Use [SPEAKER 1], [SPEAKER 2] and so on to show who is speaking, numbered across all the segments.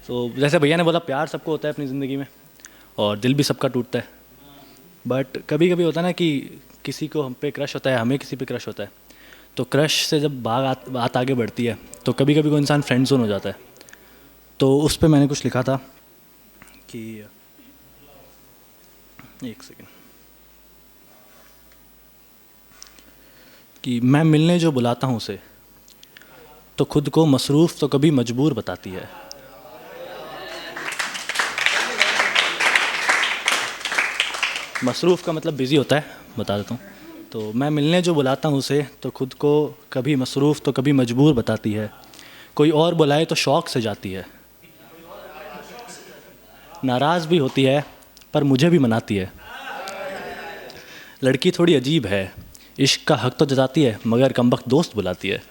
[SPEAKER 1] तो जैसे भैया ने बोला, प्यार सबको होता है अपनी ज़िंदगी में और दिल भी सबका टूटता है। बट कभी कभी होता है ना कि किसी को हम पे क्रश होता है, हमें किसी पे क्रश होता है, तो क्रश से जब बात आगे बढ़ती है तो कभी कभी कोई इंसान फ्रेंड जोन हो जाता है। तो उस पर मैंने कुछ लिखा था कि, एक सेकेंड, कि मैं मिलने जो बुलाता हूँ उसे, तो खुद को मसरूफ़ तो कभी मजबूर बताती है। मसरूफ़ का मतलब बिज़ी होता है, बता देता हूँ। तो मैं मिलने जो बुलाता हूँ उसे, तो खुद को कभी मसरूफ़ तो कभी मजबूर बताती है। कोई और बुलाए तो शौक़ से जाती है। नाराज़ भी होती है पर मुझे भी मनाती है। लड़की थोड़ी अजीब है, इश्क का हक तो जताती है मगर कमबख्त दोस्त बुलाती है।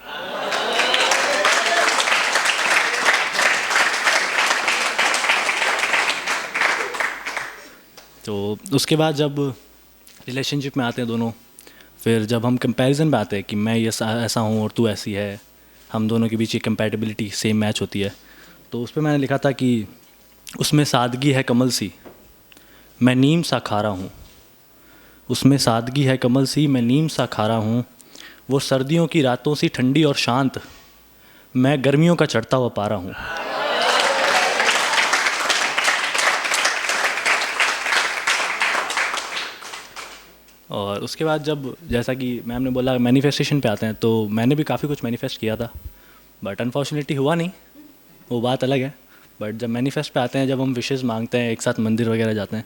[SPEAKER 1] तो उसके बाद जब रिलेशनशिप में आते हैं दोनों, फिर जब हम कंपैरिजन में आते हैं कि मैं ये ऐसा हूँ और तू ऐसी है, हम दोनों के बीच ये कंपैटिबिलिटी सेम मैच होती है, तो उस पर मैंने लिखा था कि उसमें सादगी है कमल सी, मैं नीम सा खारा हूँ। उसमें सादगी है कमल सी, मैं नीम सा खारा हूँ। वो सर्दियों की रातों सी ठंडी और शांत, मैं गर्मियों का चढ़ता हुआ पारा हूँ। और उसके बाद जब, जैसा कि मैम ने बोला, मैनिफेस्टेशन पे आते हैं, तो मैंने भी काफ़ी कुछ मैनिफेस्ट किया था, बट अनफॉर्चुनेटली हुआ नहीं, वो बात अलग है। बट जब मैनिफेस्ट पे आते हैं, जब हम विशेज़ मांगते हैं, एक साथ मंदिर वगैरह जाते हैं,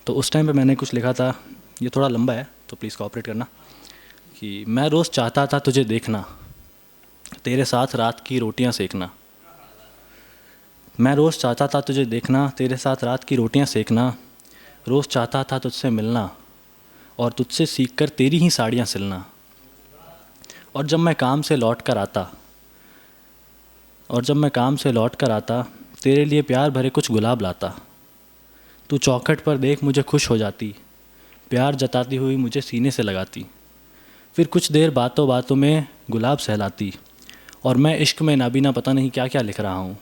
[SPEAKER 1] तो उस टाइम पे मैंने कुछ लिखा था, ये थोड़ा लंबा है तो प्लीज़ कोऑपरेट करना, कि मैं रोज़ चाहता था तुझे देखना, तेरे साथ रात की रोटियां सेकना। मैं रोज़ चाहता था तुझे देखना, तेरे साथ रात की रोटियां सेकना। रोज़ चाहता था तुझसे मिलना और तुझसे सीखकर तेरी ही साड़ियाँ सिलना। और जब मैं काम से लौट कर आता तेरे लिए प्यार भरे कुछ गुलाब लाता। तू चौखट पर देख मुझे खुश हो जाती, प्यार जताती हुई मुझे सीने से लगाती। फिर कुछ देर बातों बातों में गुलाब सहलाती, और मैं इश्क में नाबीना पता नहीं क्या क्या लिख रहा हूँ।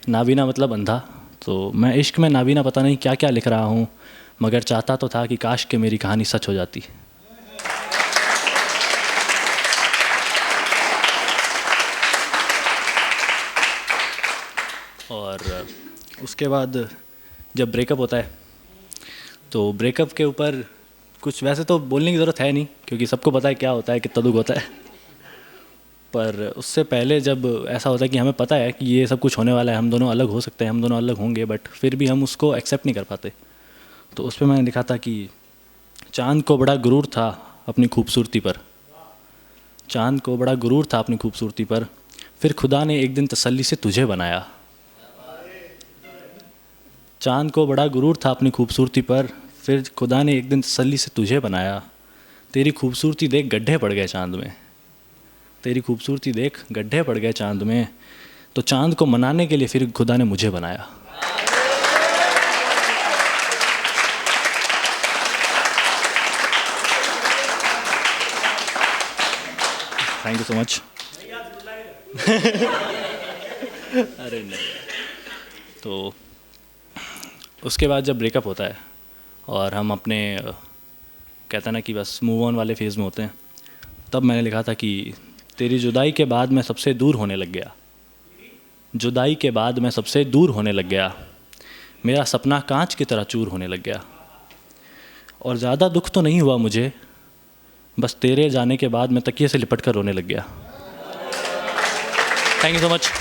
[SPEAKER 1] नाबीना मतलब अंधा, तो मैं इश्क में नाबीना पता नहीं क्या क्या लिख रहा हूँ, मगर चाहता तो था कि काश कि मेरी कहानी सच हो जाती। और उसके बाद जब ब्रेकअप होता है, तो ब्रेकअप के ऊपर कुछ वैसे तो बोलने की ज़रूरत है नहीं, क्योंकि सबको पता है क्या होता है, कितना दुख होता है। पर उससे पहले जब ऐसा होता है कि हमें पता है कि ये सब कुछ होने वाला है, हम दोनों अलग हो सकते हैं, हम दोनों अलग होंगे, बट फिर भी हम उसको एक्सेप्ट नहीं कर पाते। तो उस पर मैंने लिखा था कि चाँद को बड़ा गुरूर था अपनी खूबसूरती पर। चाँद को बड़ा गुरूर था अपनी खूबसूरती पर, फिर खुदा ने एक दिन तसल्ली से तुझे बनाया। चाँद को बड़ा गुरूर था अपनी खूबसूरती पर, फिर खुदा ने एक दिन तसल्ली से तुझे बनाया। तेरी खूबसूरती देख गड्ढे पड़ गए चाँद में, तेरी खूबसूरती देख गड्ढे पड़ गए चाँद में, तो चाँद को मनाने के लिए फिर खुदा ने मुझे बनाया। Thank you so much. अरे नहीं। तो उसके बाद जब ब्रेकअप होता है और हम अपने कहते हैं ना कि बस मूव ऑन वाले फेज़ में होते हैं, तब मैंने लिखा था कि तेरी जुदाई के बाद मैं सबसे दूर होने लग गया। जुदाई के बाद मैं सबसे दूर होने लग गया, मेरा सपना कांच की तरह चूर होने लग गया। और ज़्यादा दुख तो नहीं हुआ मुझे, बस तेरे जाने के बाद मैं तकिए से लिपट कर रोने लग गया। Thank you so much.